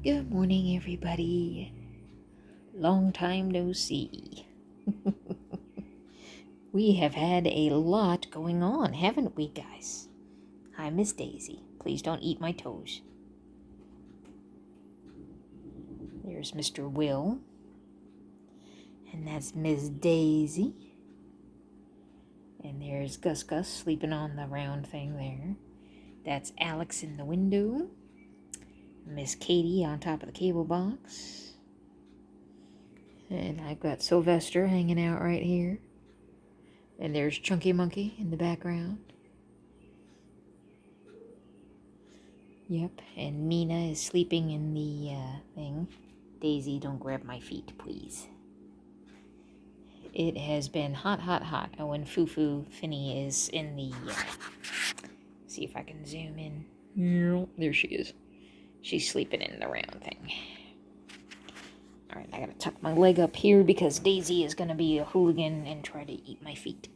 Good morning, everybody. Long time no see. We have had a lot going on, haven't we, guys? Hi, Miss Daisy. Please don't eat my toes. There's Mr. Will. And that's Miss Daisy. And there's Gus Gus sleeping on the round thing there. That's Alex in the window. Miss Katie on top of the cable box. And I've got Sylvester hanging out right here. And there's Chunky Monkey in the background. Yep, and Mina is sleeping in the thing. Daisy, don't grab my feet, please. It has been hot, hot, hot. Oh, and Fufu Finny is in the... see if I can zoom in. There she is. She's sleeping in the round thing. Alright, I gotta tuck my leg up here because Daisy is gonna be a hooligan and try to eat my feet.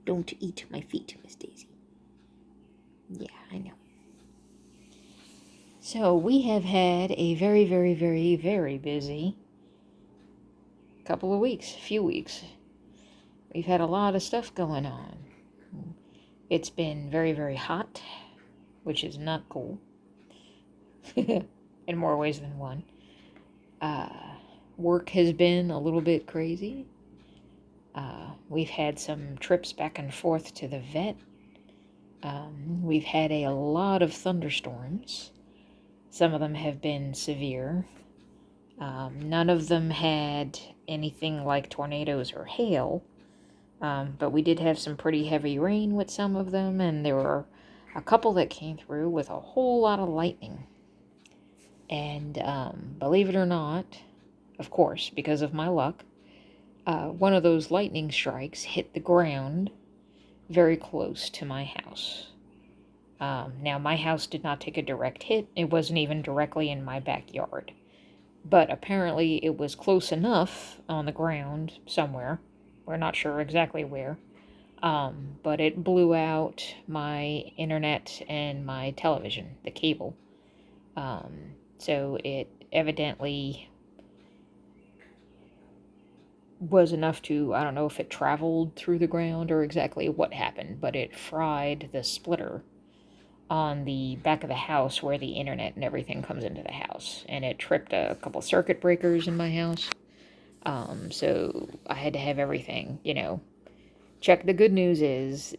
Don't eat my feet, Miss Daisy. Yeah, I know. So we have had a very, very, very, very busy few weeks. We've had a lot of stuff going on. It's been very, very hot, which is not cool. In more ways than one. Work has been a little bit crazy. We've had some trips back and forth to the vet. We've had a lot of thunderstorms. Some of them have been severe. None of them had anything like tornadoes or hail, but we did have some pretty heavy rain with some of them, and there were a couple that came through with a whole lot of lightning. And believe it or not, of course, because of my luck, one of those lightning strikes hit the ground very close to my house. Now, my house did not take a direct hit. It wasn't even directly in my backyard. But apparently it was close enough on the ground somewhere. We're not sure exactly where. But it blew out my internet and my television, the cable. So it evidently was enough to, I don't know if it traveled through the ground or exactly what happened, but it fried the splitter on the back of the house where the internet and everything comes into the house. And it tripped a couple circuit breakers in my house. So I had to have everything, check. The good news is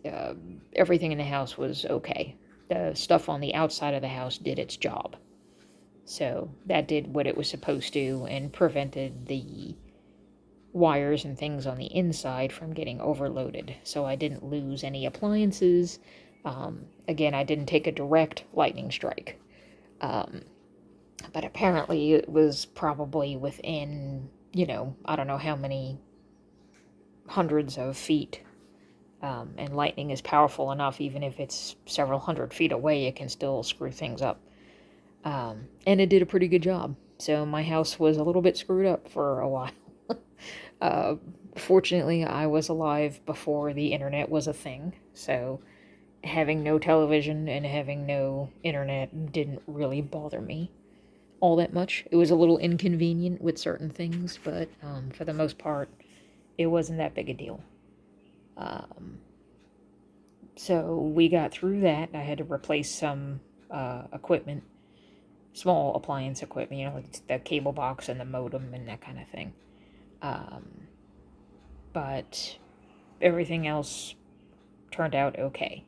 everything in the house was okay. The stuff on the outside of the house did its job. So that did what it was supposed to and prevented the wires and things on the inside from getting overloaded. So I didn't lose any appliances. Again, I didn't take a direct lightning strike. But apparently it was probably within, I don't know how many hundreds of feet. And lightning is powerful enough, even if it's several hundred feet away, it can still screw things up. And it did a pretty good job. So my house was a little bit screwed up for a while. Fortunately, I was alive before the internet was a thing. So having no television and having no internet didn't really bother me all that much. It was a little inconvenient with certain things, but for the most part, it wasn't that big a deal. So we got through that. I had to replace some equipment, small appliance equipment, like the cable box and the modem and that kind of thing. But everything else turned out okay.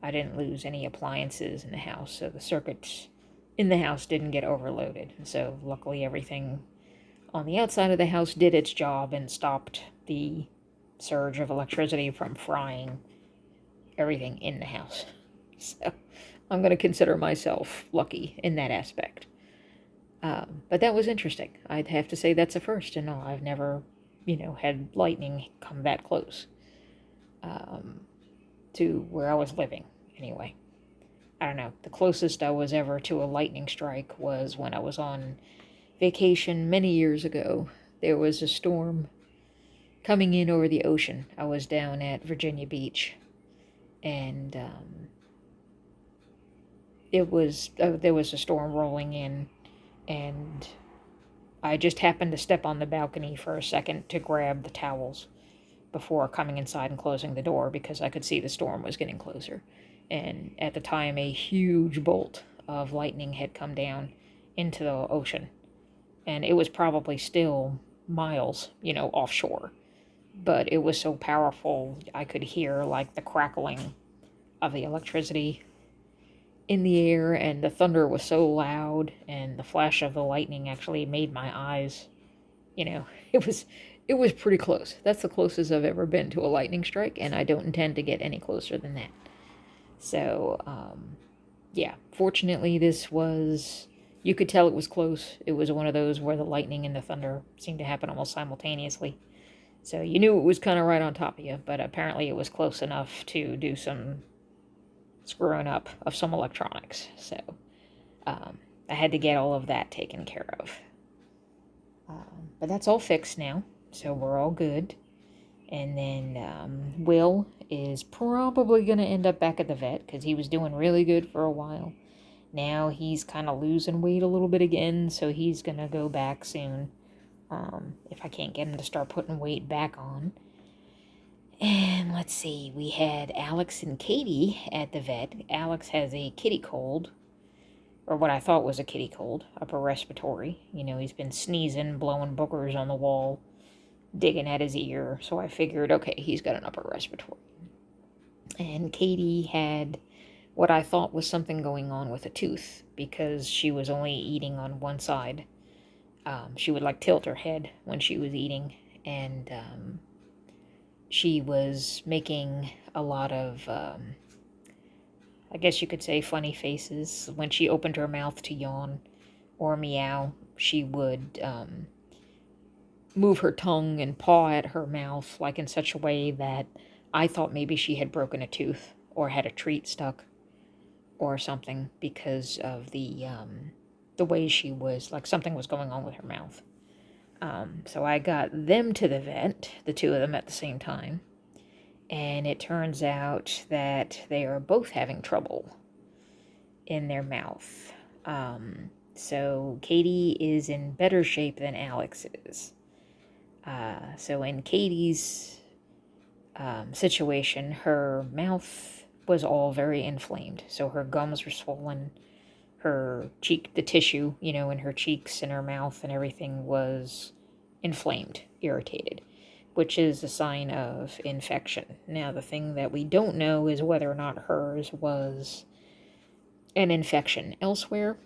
I didn't lose any appliances in the house, so the circuits in the house didn't get overloaded. And so luckily everything on the outside of the house did its job and stopped the surge of electricity from frying everything in the house. So I'm going to consider myself lucky in that aspect. But that was interesting. I'd have to say that's a first and all. I've never, had lightning come that close to where I was living, anyway. I don't know. The closest I was ever to a lightning strike was when I was on vacation many years ago. There was a storm coming in over the ocean. I was down at Virginia Beach, and there was a storm rolling in, and I just happened to step on the balcony for a second to grab the towels before coming inside and closing the door because I could see the storm was getting closer. And at the time, a huge bolt of lightning had come down into the ocean. And it was probably still miles, offshore. But it was so powerful, I could hear like the crackling of the electricity in the air, and the thunder was so loud, and the flash of the lightning actually made my eyes, you know, it was it was pretty close. That's the closest I've ever been to a lightning strike, and I don't intend to get any closer than that. So, yeah, fortunately, you could tell it was close. It was one of those where the lightning and the thunder seemed to happen almost simultaneously. So you knew it was kind of right on top of you, but apparently it was close enough to do some screwing up of some electronics. So I had to get all of that taken care of. But that's all fixed now, so we're all good. And then Will is probably going to end up back at the vet because he was doing really good for a while. Now he's kind of losing weight a little bit again, so he's going to go back soon if I can't get him to start putting weight back on. And let's see, we had Alex and Katie at the vet. Alex has a kitty cold, or what I thought was a kitty cold, upper respiratory. He's been sneezing, blowing boogers on the wall, digging at his ear, so I figured, okay, he's got an upper respiratory. And Katie had what I thought was something going on with a tooth, because she was only eating on one side. She would tilt her head when she was eating, and she was making a lot of, I guess you could say, funny faces. When she opened her mouth to yawn or meow, she would move her tongue and paw at her mouth in such a way that I thought maybe she had broken a tooth or had a treat stuck or something because of the way she was, something was going on with her mouth. So I got them to the vet, the two of them at the same time, and it turns out that they are both having trouble in their mouth. So Katie is in better shape than Alex is. So in Katie's situation, her mouth was all very inflamed. So her gums were swollen, her cheek, the tissue, in her cheeks and her mouth and everything was inflamed, irritated, which is a sign of infection. Now, the thing that we don't know is whether or not hers was an infection elsewhere,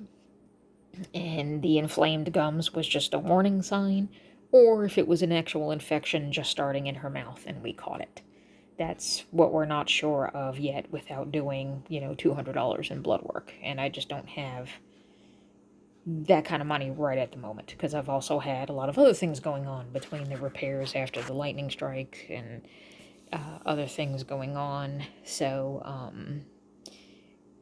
and the inflamed gums was just a warning sign, or if it was an actual infection just starting in her mouth and we caught it. That's what we're not sure of yet without doing, $200 in blood work. And I just don't have that kind of money right at the moment because I've also had a lot of other things going on between the repairs after the lightning strike and other things going on. So,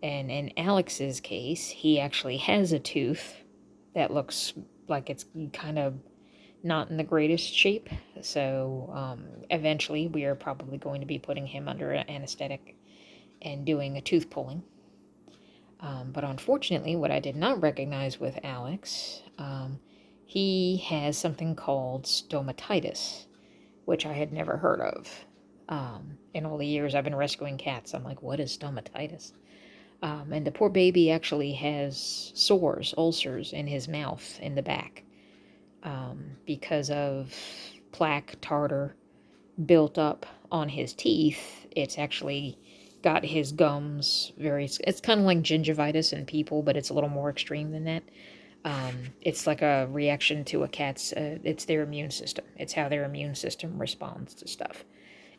and in Alex's case, he actually has a tooth that looks like it's kind of not in the greatest shape. So eventually we are probably going to be putting him under an anesthetic and doing a tooth pulling. But unfortunately, what I did not recognize with Alex, he has something called stomatitis, which I had never heard of. In all the years I've been rescuing cats, I'm like, what is stomatitis? And the poor baby actually has sores, ulcers in his mouth in the back. Because of plaque, tartar built up on his teeth. It's actually got his gums it's kind of like gingivitis in people, but it's a little more extreme than that. It's like a reaction to a cat's, it's their immune system. It's how their immune system responds to stuff.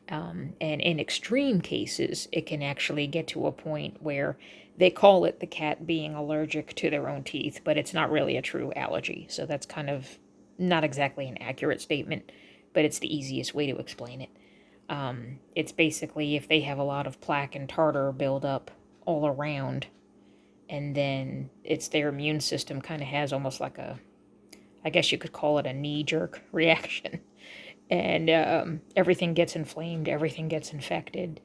And in extreme cases, it can actually get to a point where they call it the cat being allergic to their own teeth, but it's not really a true allergy. So that's kind of not exactly an accurate statement, but it's the easiest way to explain it. It's basically if they have a lot of plaque and tartar build up all around, and then it's their immune system kind of has almost like I guess you could call it a knee-jerk reaction. And everything gets inflamed, everything gets infected.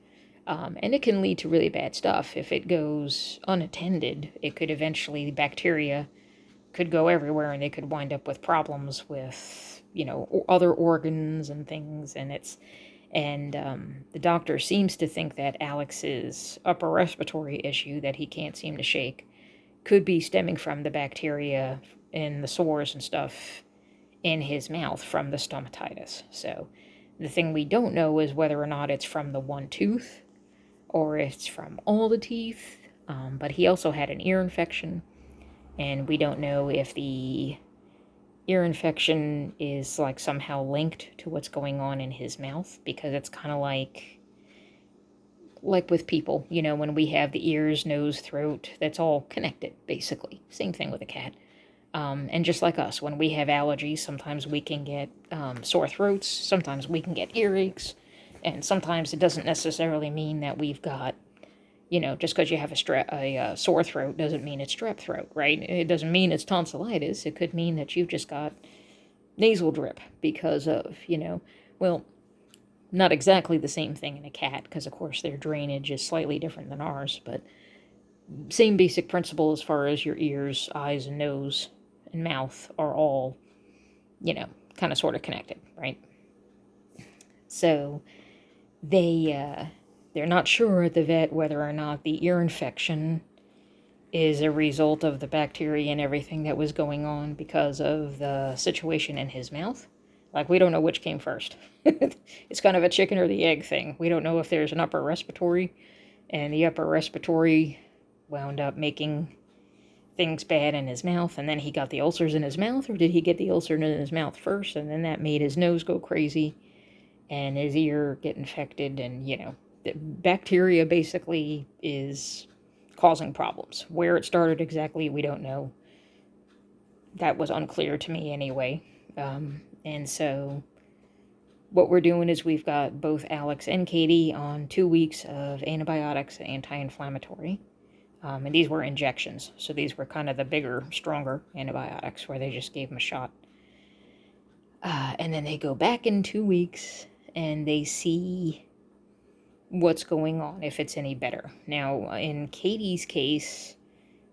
And it can lead to really bad stuff. If it goes unattended, it could eventually, bacteria could go everywhere, and they could wind up with problems with, other organs and things. And the doctor seems to think that Alex's upper respiratory issue that he can't seem to shake could be stemming from the bacteria in the sores and stuff in his mouth from the stomatitis. So the thing we don't know is whether or not it's from the one tooth or it's from all the teeth. But he also had an ear infection, and we don't know if the ear infection is like somehow linked to what's going on in his mouth, because it's kind of like with people, when we have the ears, nose, throat, that's all connected, basically. Same thing with a cat. And just like us, when we have allergies, sometimes we can get sore throats, sometimes we can get earaches, and sometimes it doesn't necessarily mean that we've got, just because you have a sore throat doesn't mean it's strep throat, right? It doesn't mean it's tonsillitis. It could mean that you've just got nasal drip because of, well, not exactly the same thing in a cat, because of course their drainage is slightly different than ours, but same basic principle as far as your ears, eyes, and nose and mouth are all, kind of sort of connected, right? So they're not sure at the vet whether or not the ear infection is a result of the bacteria and everything that was going on because of the situation in his mouth. Like, we don't know which came first. It's kind of a chicken or the egg thing. We don't know if there's an upper respiratory, and the upper respiratory wound up making things bad in his mouth, and then he got the ulcers in his mouth, or did he get the ulcer in his mouth first, and then that made his nose go crazy, and his ear get infected, and, the bacteria basically is causing problems. Where it started exactly, we don't know. That was unclear to me anyway. And so what we're doing is we've got both Alex and Katie on 2 weeks of antibiotics and anti-inflammatory. And these were injections. So these were kind of the bigger, stronger antibiotics where they just gave them a shot. And then they go back in 2 weeks and they see what's going on, if it's any better. Now, in Katie's case,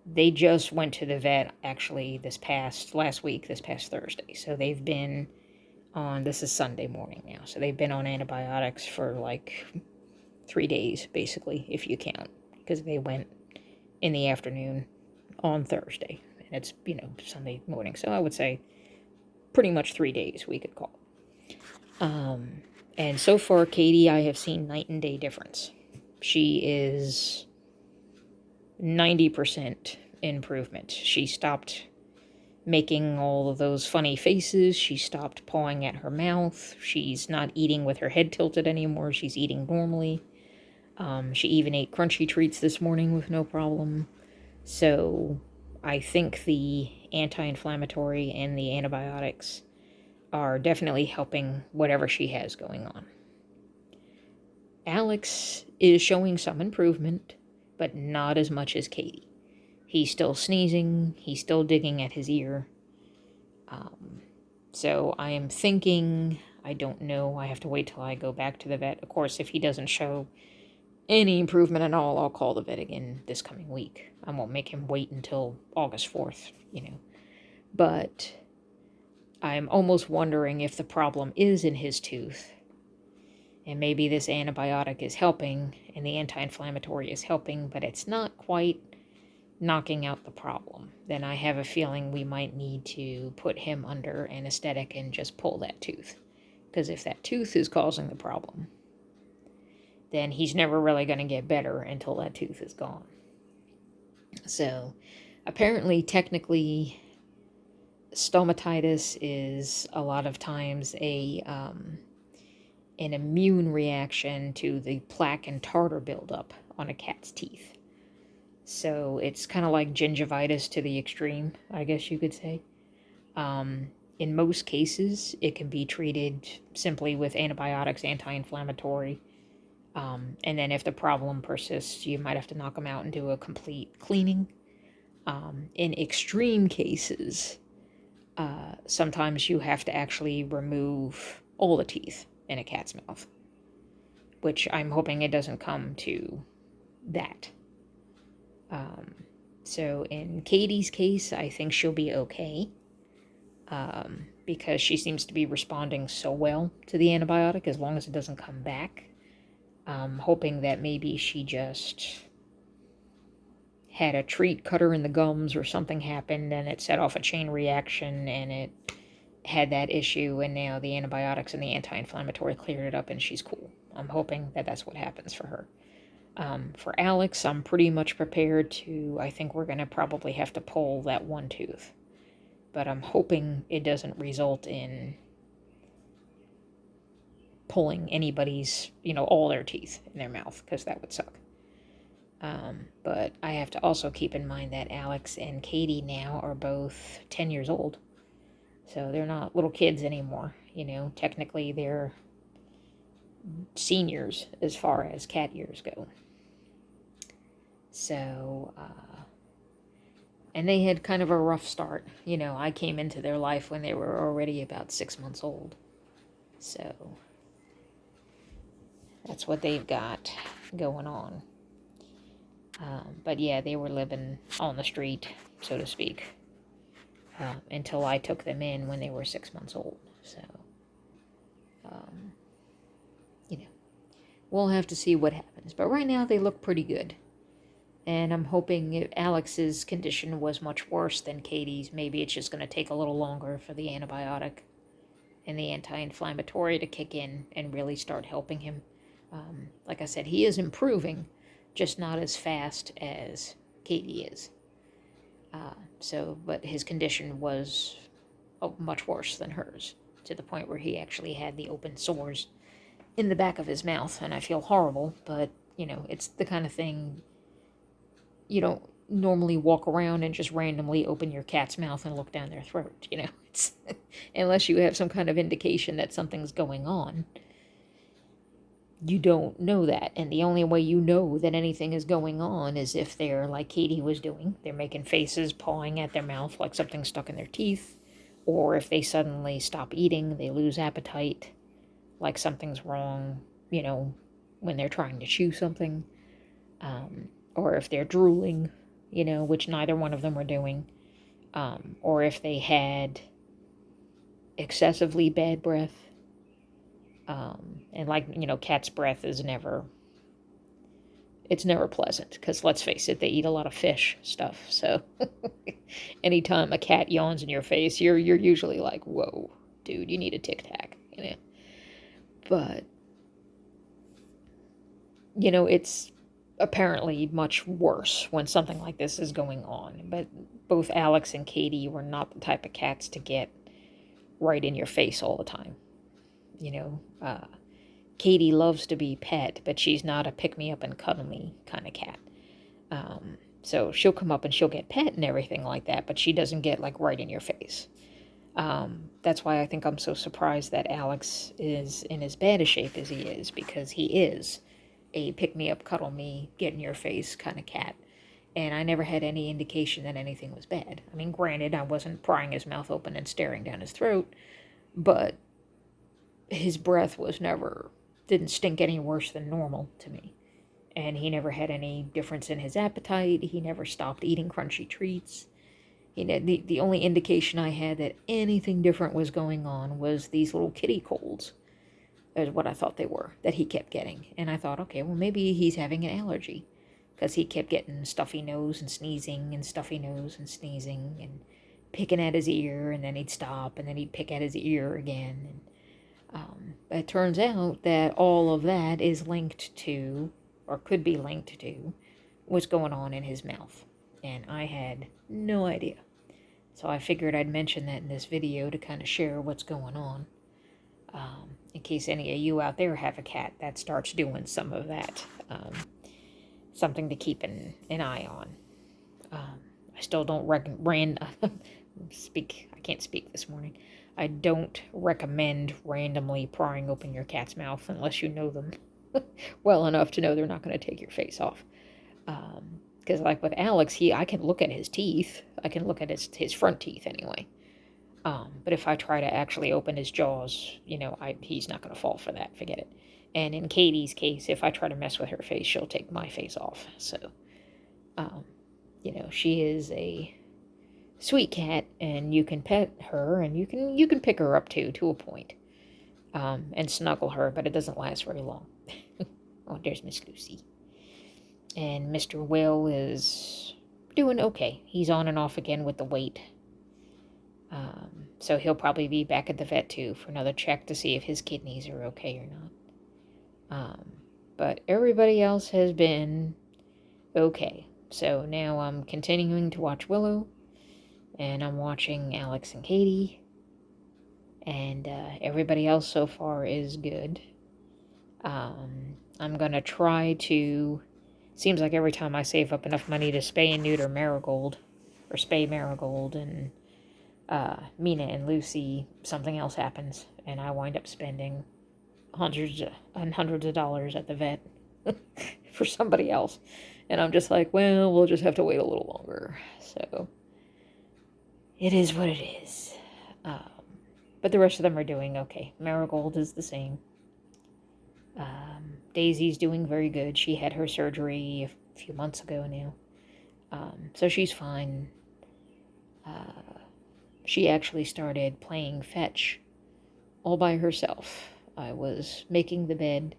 they just went to the vet actually this past Thursday. So they've been on, this is Sunday morning now, so they've been on antibiotics for like 3 days, basically, if you count, because they went in the afternoon on Thursday, and it's, Sunday morning, so I would say pretty much 3 days we could call. And so far, Katie, I have seen night and day difference. She is 90% improvement. She stopped making all of those funny faces. She stopped pawing at her mouth. She's not eating with her head tilted anymore. She's eating normally. She even ate crunchy treats this morning with no problem. So I think the anti-inflammatory and the antibiotics are definitely helping whatever she has going on. Alex is showing some improvement, but not as much as Katie. He's still sneezing. He's still digging at his ear. So I am thinking, I don't know, I have to wait till I go back to the vet. Of course, if he doesn't show any improvement at all, I'll call the vet again this coming week. I won't make him wait until August 4th, But I'm almost wondering if the problem is in his tooth, and maybe this antibiotic is helping, and the anti-inflammatory is helping, but it's not quite knocking out the problem. Then I have a feeling we might need to put him under anesthetic and just pull that tooth. Because if that tooth is causing the problem, then he's never really going to get better until that tooth is gone. So apparently, technically, stomatitis is a lot of times an immune reaction to the plaque and tartar buildup on a cat's teeth. So it's kind of like gingivitis to the extreme, I guess you could say. In most cases, it can be treated simply with antibiotics, anti-inflammatory. And then if the problem persists, you might have to knock them out and do a complete cleaning. In extreme cases, sometimes you have to actually remove all the teeth in a cat's mouth, which I'm hoping it doesn't come to that. So in Katie's case, I think she'll be okay, because she seems to be responding so well to the antibiotic as long as it doesn't come back. I'm hoping that maybe she just had a treat cut her in the gums or something happened and it set off a chain reaction and it had that issue, and now the antibiotics and the anti-inflammatory cleared it up and she's cool. I'm hoping that that's what happens for her. For Alex, I'm pretty much prepared to, I think we're going to probably have to pull that one tooth. But I'm hoping it doesn't result in pulling anybody's, all their teeth in their mouth, because that would suck. But I have to also keep in mind that Alex and Katie now are both 10 years old. So they're not little kids anymore. Technically they're seniors as far as cat years go. So, and they had kind of a rough start. I came into their life when they were already about 6 months old. So that's what they've got going on. But yeah, they were living on the street, so to speak, until I took them in when they were 6 months old. So, we'll have to see what happens. But right now they look pretty good. And I'm hoping if Alex's condition was much worse than Katie's, maybe it's just going to take a little longer for the antibiotic and the anti-inflammatory to kick in and really start helping him. Like I said, he is improving, just not as fast as Katie is. But his condition was much worse than hers, to the point where he actually had the open sores in the back of his mouth, and I feel horrible, but, it's the kind of thing you don't normally walk around and just randomly open your cat's mouth and look down their throat, It's unless you have some kind of indication that something's going on. You don't know that, and the only way you know that anything is going on is if they're like Katie was doing. They're making faces, pawing at their mouth like something's stuck in their teeth, or if they suddenly stop eating, they lose appetite, like something's wrong, when they're trying to chew something, or if they're drooling, which neither one of them were doing, or if they had excessively bad breath. And cat's breath is never pleasant, because let's face it, they eat a lot of fish stuff. So anytime a cat yawns in your face, you're usually like, whoa, dude, you need a Tic Tac, But, it's apparently much worse when something like this is going on. But both Alex and Katie were not the type of cats to get right in your face all the time. Katie loves to be pet, but she's not a pick-me-up and cuddle me kind of cat. So she'll come up and she'll get pet and everything like that, but she doesn't get, right in your face. That's why I think I'm so surprised that Alex is in as bad a shape as he is, because he is a pick-me-up, cuddle-me, get-in-your-face kind of cat. And I never had any indication that anything was bad. I mean, granted, I wasn't prying his mouth open and staring down his throat, but his breath didn't stink any worse than normal to me. And he never had any difference in his appetite. He never stopped eating crunchy treats. The only indication I had that anything different was going on was these little kitty colds, is what I thought they were, that he kept getting. And I thought, okay, well, maybe he's having an allergy, because he kept getting stuffy nose and sneezing and stuffy nose and sneezing and picking at his ear, and then he'd stop, and then he'd pick at his ear again. And it turns out that all of that is linked to, or could be linked to, what's going on in his mouth. And I had no idea. So I figured I'd mention that in this video to kind of share what's going on. In case any of you out there have a cat that starts doing some of that. Something to keep an eye on. I still don't I can't speak this morning. I don't recommend randomly prying open your cat's mouth unless you know them well enough to know they're not going to take your face off. Because like with Alex, I can look at his teeth. I can look at his front teeth anyway. But if I try to actually open his jaws, he's not going to fall for that. Forget it. And in Katie's case, if I try to mess with her face, she'll take my face off. So, she is a sweet cat, and you can pet her, and you can pick her up too, to a point, and snuggle her, but it doesn't last very long. Oh, there's Miss Lucy. And Mr. Will is doing okay. He's on and off again with the weight. So he'll probably be back at the vet too for another check to see if his kidneys are okay or not. But everybody else has been okay. So now I'm continuing to watch Willow, and I'm watching Alex and Katie, and everybody else so far is good. I'm gonna try to. Seems like every time I save up enough money to spay and neuter Marigold, or spay Marigold, and Mina and Lucy, something else happens, and I wind up spending hundreds and hundreds of dollars at the vet for somebody else. And I'm just like, well, we'll just have to wait a little longer. So it is what it is. But the rest of them are doing okay. Marigold is the same. Daisy's doing very good. She had her surgery a few months ago now. So she's fine. She actually started playing fetch all by herself. I was making the bed,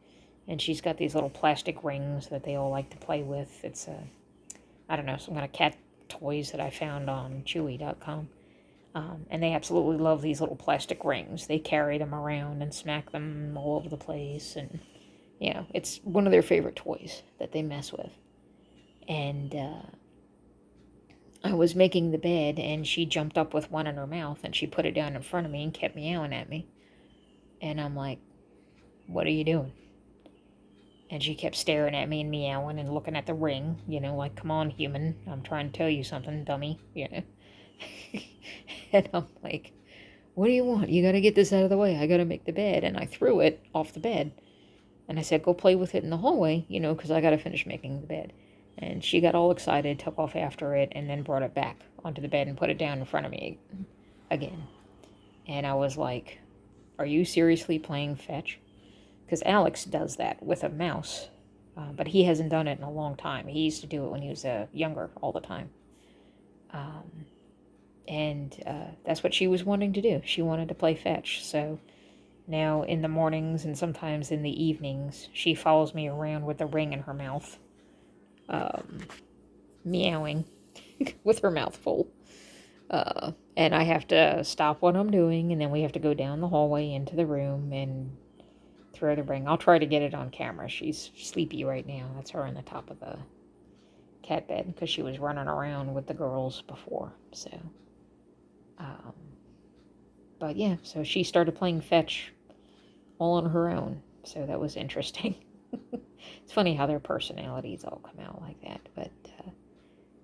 and she's got these little plastic rings that they all like to play with. It's I don't know, some kind of cat toys that I found on Chewy.com. And they absolutely love these little plastic rings. They carry them around and smack them all over the place. And, it's one of their favorite toys that they mess with. And I was making the bed, and she jumped up with one in her mouth, and she put it down in front of me and kept meowing at me. And I'm like, what are you doing? And she kept staring at me and meowing and looking at the ring, like, come on, human. I'm trying to tell you something, dummy, And I'm like, what do you want? You got to get this out of the way. I got to make the bed. And I threw it off the bed. And I said, go play with it in the hallway, because I got to finish making the bed. And she got all excited, took off after it, and then brought it back onto the bed and put it down in front of me again. And I was like, are you seriously playing fetch? Because Alex does that with a mouse, but he hasn't done it in a long time. He used to do it when he was younger all the time. And that's what she was wanting to do. She wanted to play fetch. So now in the mornings and sometimes in the evenings, she follows me around with a ring in her mouth, meowing with her mouth full. And I have to stop what I'm doing, and then we have to go down the hallway into the room and throw the ring. I'll try to get it on camera. She's sleepy right now. That's her on the top of the cat bed because she was running around with the girls before. So, but yeah, so she started playing fetch all on her own. So that was interesting. It's funny how their personalities all come out like that. But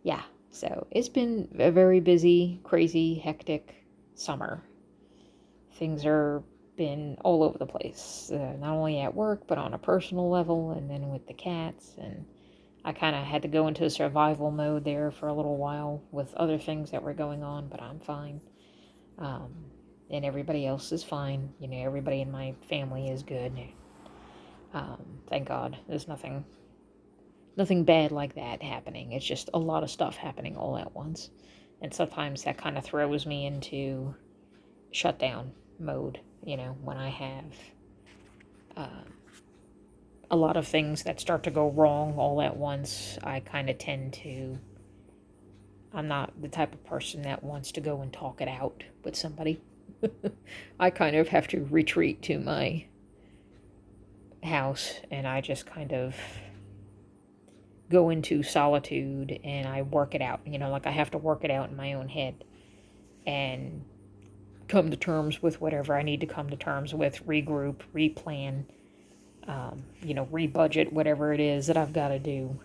yeah, so it's been a very busy, crazy, hectic summer. Things are been all over the place, not only at work, but on a personal level, and then with the cats. And I kind of had to go into survival mode there for a little while with other things that were going on, but I'm fine. And everybody else is fine. Everybody in my family is good. Thank God. There's nothing bad like that happening. It's just a lot of stuff happening all at once. And sometimes that kind of throws me into shutdown mode, when I have a lot of things that start to go wrong all at once. I kind of tend to, I'm not the type of person that wants to go and talk it out with somebody. I kind of have to retreat to my house, and I just kind of go into solitude, and I work it out. Like I have to work it out in my own head and come to terms with whatever I need to come to terms with, regroup, replan, rebudget whatever it is that I've got to do.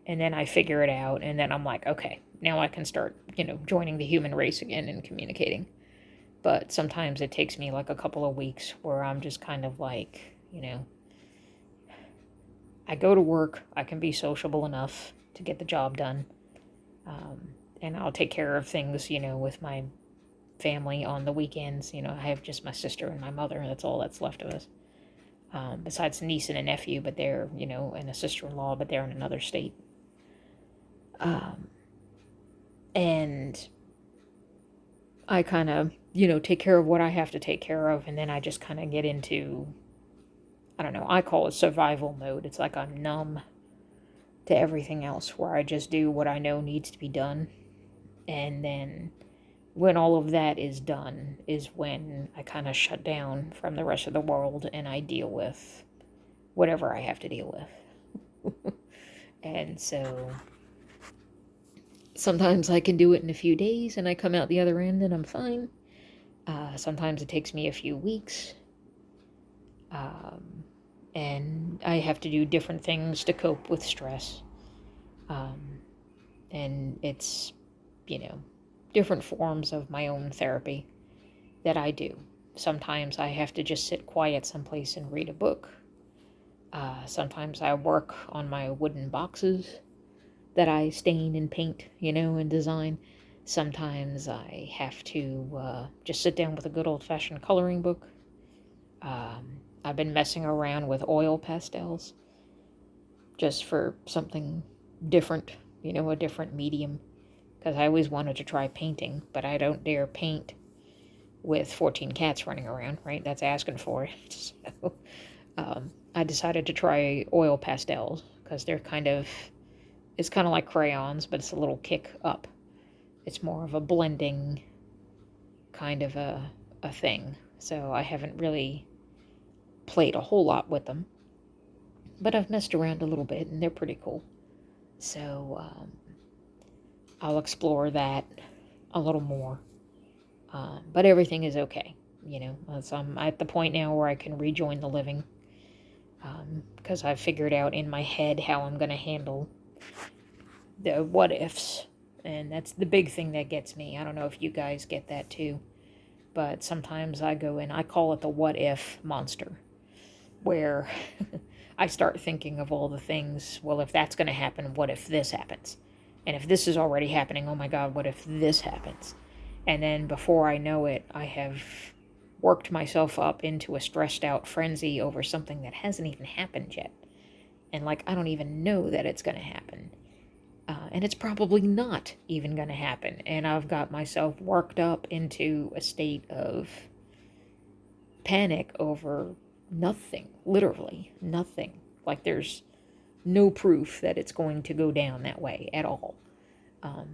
And then I figure it out, and then I'm like, okay, now I can start, joining the human race again and communicating. But sometimes it takes me like a couple of weeks where I'm just kind of like, I go to work, I can be sociable enough to get the job done. And I'll take care of things, with my family on the weekends. I have just my sister and my mother, and that's all that's left of us. Besides a niece and a nephew, but they're, and a sister-in-law, but they're in another state. Um, and I kind of, take care of what I have to take care of, and then I just kind of get into, I don't know, I call it survival mode. It's like I'm numb to everything else, where I just do what I know needs to be done. And then when all of that is done is when I kind of shut down from the rest of the world and I deal with whatever I have to deal with. And so sometimes I can do it in a few days and I come out the other end and I'm fine. Sometimes it takes me a few weeks. And I have to do different things to cope with stress. And it's, different forms of my own therapy that I do. Sometimes I have to just sit quiet someplace and read a book. Sometimes I work on my wooden boxes that I stain and paint, and design. Sometimes I have to just sit down with a good old-fashioned coloring book. I've been messing around with oil pastels just for something different, a different medium. Because I always wanted to try painting, but I don't dare paint with 14 cats running around, right? That's asking for it. So I decided to try oil pastels because it's kind of like crayons, but it's a little kick up. It's more of a blending kind of a thing. So I haven't really played a whole lot with them, but I've messed around a little bit and they're pretty cool. So I'll explore that a little more. But everything is okay. I'm at the point now where I can rejoin the living. Because I've figured out in my head how I'm going to handle the what ifs. And that's the big thing that gets me. I don't know if you guys get that too. But sometimes I go in, I call it the what if monster. Where I start thinking of all the things, well, if that's going to happen, what if this happens? And if this is already happening, oh my God, what if this happens? And then before I know it, I have worked myself up into a stressed out frenzy over something that hasn't even happened yet. And I don't even know that it's going to happen. And it's probably not even going to happen. And I've got myself worked up into a state of panic over nothing, literally nothing. There's no proof that it's going to go down that way at all.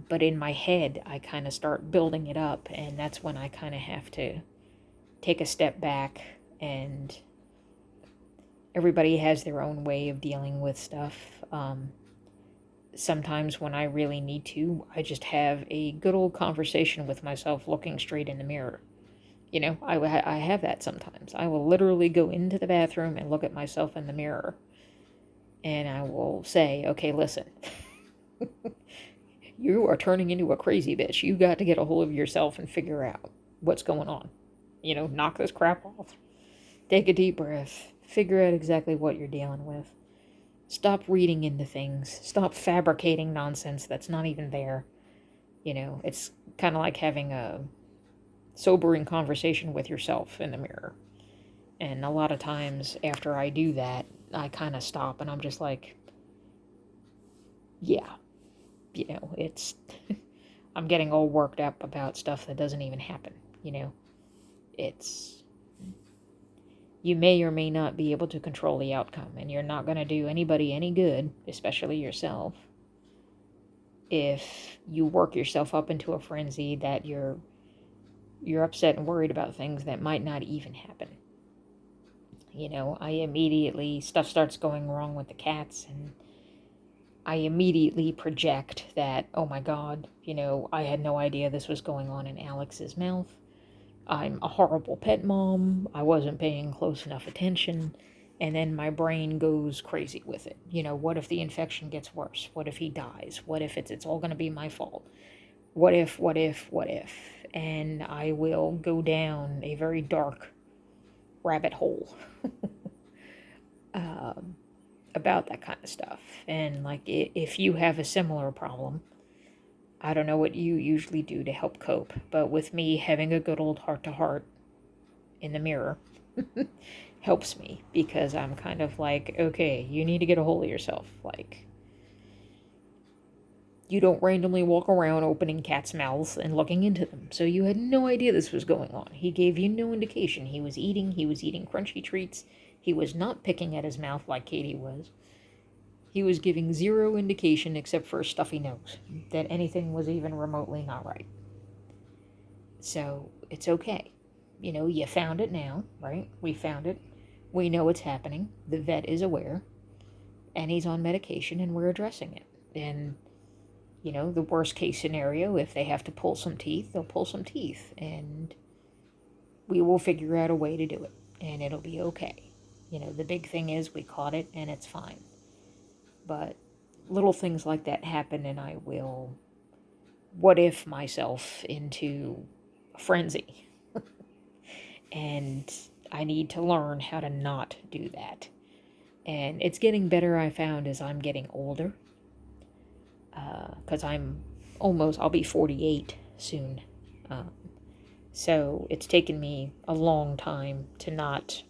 But in my head, I kind of start building it up, and that's when I kind of have to take a step back, and everybody has their own way of dealing with stuff. Sometimes when I really need to, I just have a good old conversation with myself looking straight in the mirror. I have that sometimes. I will literally go into the bathroom and look at myself in the mirror, and I will say, okay, listen. You are turning into a crazy bitch. You got to get a hold of yourself and figure out what's going on. Knock this crap off. Take a deep breath. Figure out exactly what you're dealing with. Stop reading into things. Stop fabricating nonsense that's not even there. It's kind of like having a sobering conversation with yourself in the mirror. And a lot of times after I do that, I kind of stop and I'm just like, yeah, it's, I'm getting all worked up about stuff that doesn't even happen, It's, you may or may not be able to control the outcome, and you're not going to do anybody any good, especially yourself, if you work yourself up into a frenzy that you're upset and worried about things that might not even happen. I immediately, stuff starts going wrong with the cats, and I immediately project that, oh my God, I had no idea this was going on in Alex's mouth. I'm a horrible pet mom. I wasn't paying close enough attention. And then my brain goes crazy with it. What if the infection gets worse? What if he dies? What if it's all going to be my fault? What if? And I will go down a very dark rabbit hole about that kind of stuff. And if you have a similar problem, I don't know what you usually do to help cope, but with me, having a good old heart-to-heart in the mirror helps me, because I'm kind of like, okay, you need to get a hold of yourself. You don't randomly walk around opening cats' mouths and looking into them. So you had no idea this was going on. He gave you no indication. He was eating crunchy treats. He was not picking at his mouth like Katie was. He was giving zero indication except for a stuffy nose that anything was even remotely not right. So it's okay. You found it now, right? We found it. We know it's happening. The vet is aware. And he's on medication and we're addressing it. And, the worst case scenario, if they have to pull some teeth, they'll pull some teeth. And we will figure out a way to do it. And it'll be okay. The big thing is we caught it and it's fine. But little things like that happen and I will what if myself into a frenzy. And I need to learn how to not do that. And it's getting better, I found, as I'm getting older. Because I'll be 48 soon. So it's taken me a long time to not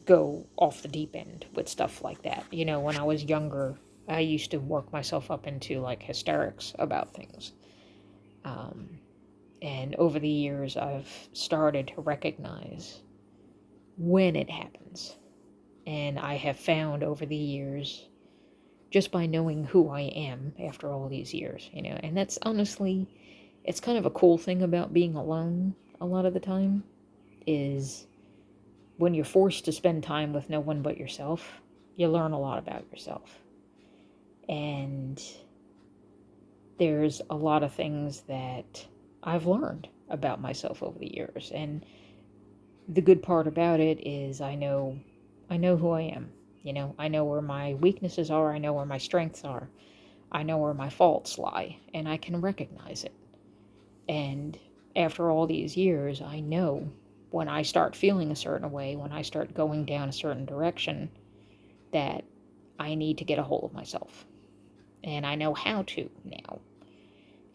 go off the deep end with stuff like that. When I was younger, I used to work myself up into like hysterics about things. And over the years, I've started to recognize when it happens. And I have found over the years, just by knowing who I am after all these years, and that's honestly, it's kind of a cool thing about being alone a lot of the time, is when you're forced to spend time with no one but yourself, you learn a lot about yourself. And there's a lot of things that I've learned about myself over the years. And the good part about it is I know who I am. I know where my weaknesses are. I know where my strengths are. I know where my faults lie, and I can recognize it. And after all these years, I know when I start feeling a certain way, when I start going down a certain direction, that I need to get a hold of myself. And I know how to now.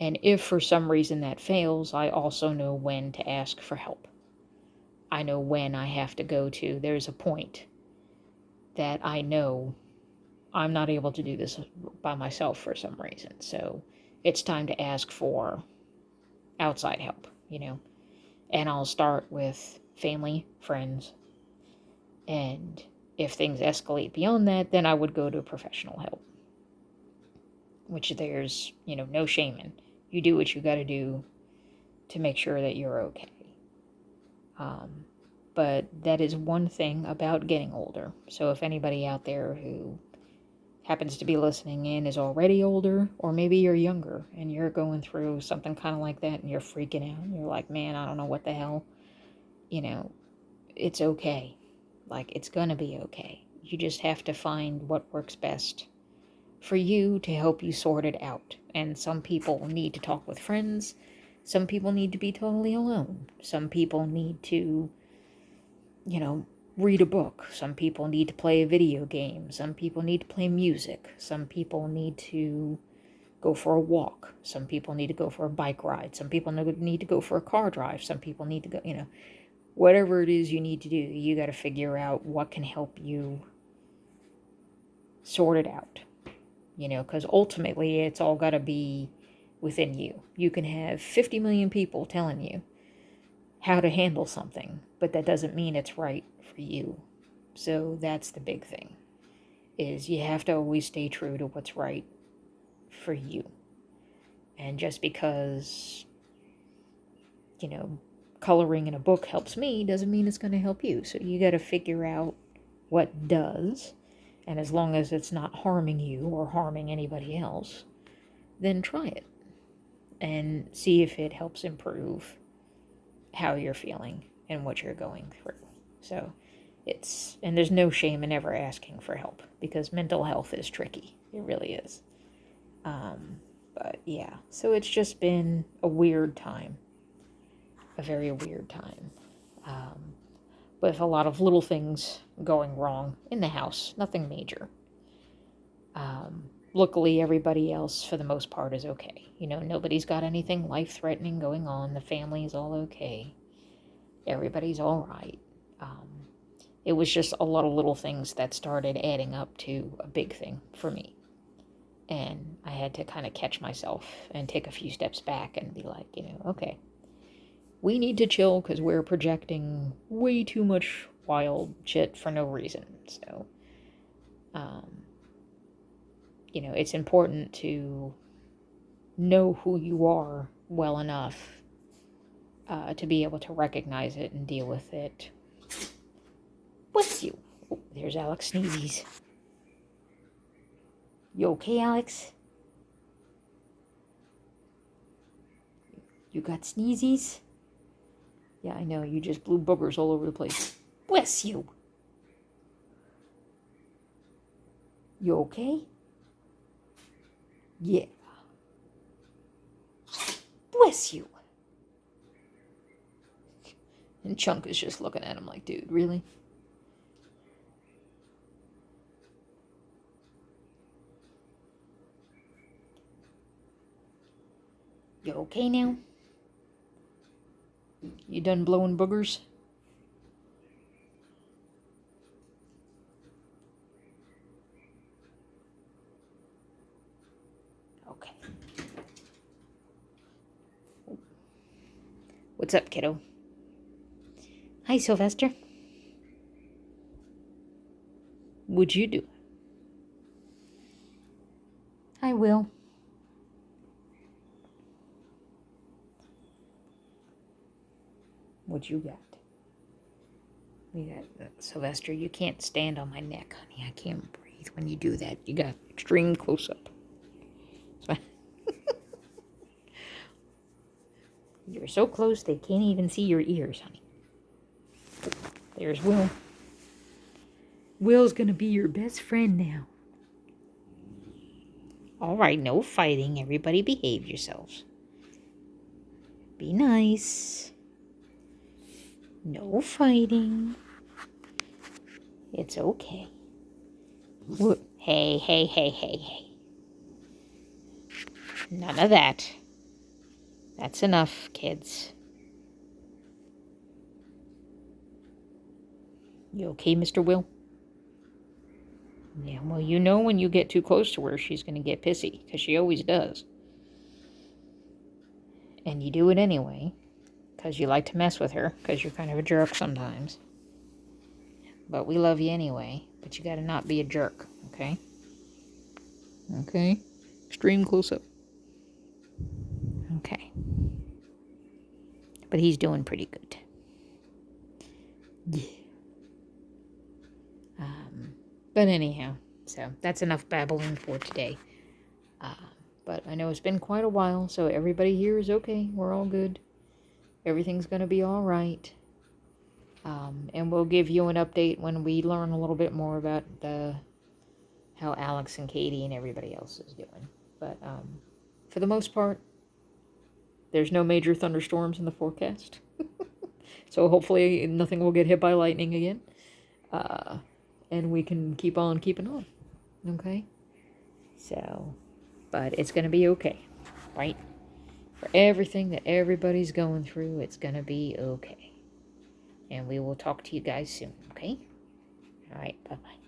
And if for some reason that fails, I also know when to ask for help. I know when I have to go to, there's a point that I know I'm not able to do this by myself for some reason. So it's time to ask for outside help, And I'll start with family, friends, and if things escalate beyond that, then I would go to professional help, which there's, no shame in. You do what you got to do to make sure that you're okay. But that is one thing about getting older. So if anybody out there who happens to be listening in is already older, or maybe you're younger and you're going through something kind of like that and you're freaking out and you're like, man, I don't know what the hell, it's okay. Like, it's gonna be okay. You just have to find what works best for you to help you sort it out. And some people need to talk with friends. Some people need to be totally alone. Some people need to, read a book. Some people need to play a video game. Some people need to play music. Some people need to go for a walk. Some people need to go for a bike ride. Some people need to go for a car drive. Some people need to go, whatever it is you need to do, you got to figure out what can help you sort it out. Because ultimately it's all got to be within you. You can have 50 million people telling you how to handle something, but that doesn't mean it's right for you. So that's the big thing, is you have to always stay true to what's right for you. And just because, coloring in a book helps me doesn't mean it's going to help you. So you got to figure out what does. And as long as it's not harming you or harming anybody else, then try it and see if it helps improve how you're feeling and what you're going through. So and there's no shame in ever asking for help, because mental health is tricky. It really is. But yeah, so it's just been a weird time, a very weird time. With a lot of little things going wrong in the house, nothing major. Luckily, everybody else, for the most part, is okay. Nobody's got anything life-threatening going on. The family's all okay. Everybody's all right. It was just a lot of little things that started adding up to a big thing for me. And I had to kind of catch myself and take a few steps back and be like, okay, we need to chill because we're projecting way too much wild shit for no reason. So, it's important to know who you are well enough to be able to recognize it and deal with it. Bless you. Oh, there's Alex Sneezies. You okay, Alex? You got sneezies? Yeah, I know. You just blew boogers all over the place. Bless you. You okay? Yeah. Bless you. And Chunk is just looking at him like, dude, really? You okay now? You done blowing boogers? Okay. What's up, kiddo? Hi, Sylvester. What'd you do? I will. What you got? We got Sylvester. You can't stand on my neck, honey. I can't breathe when you do that. You got extreme close up. You're so close they can't even see your ears, honey. There's Will. Will's gonna be your best friend now. All right, no fighting. Everybody behave yourselves. Be nice. No fighting. It's okay. Hey, hey, hey, hey, hey. None of that. That's enough, kids. You okay, Mr. Will? Yeah, well, when you get too close to her, she's going to get pissy, because she always does. And you do it anyway, because you like to mess with her, because you're kind of a jerk sometimes. But we love you anyway, but you got to not be a jerk, okay? Okay? Extreme close-up. Okay. But he's doing pretty good. Yeah. But anyhow, so that's enough babbling for today. But I know it's been quite a while, so everybody here is okay. We're all good. Everything's going to be all right. And we'll give you an update when we learn a little bit more about how Alex and Katie and everybody else is doing. But for the most part, there's no major thunderstorms in the forecast. So hopefully nothing will get hit by lightning again. And we can keep on keeping on. Okay? So, but it's going to be okay. Right? For everything that everybody's going through, it's going to be okay. And we will talk to you guys soon. Okay? All right. Bye-bye.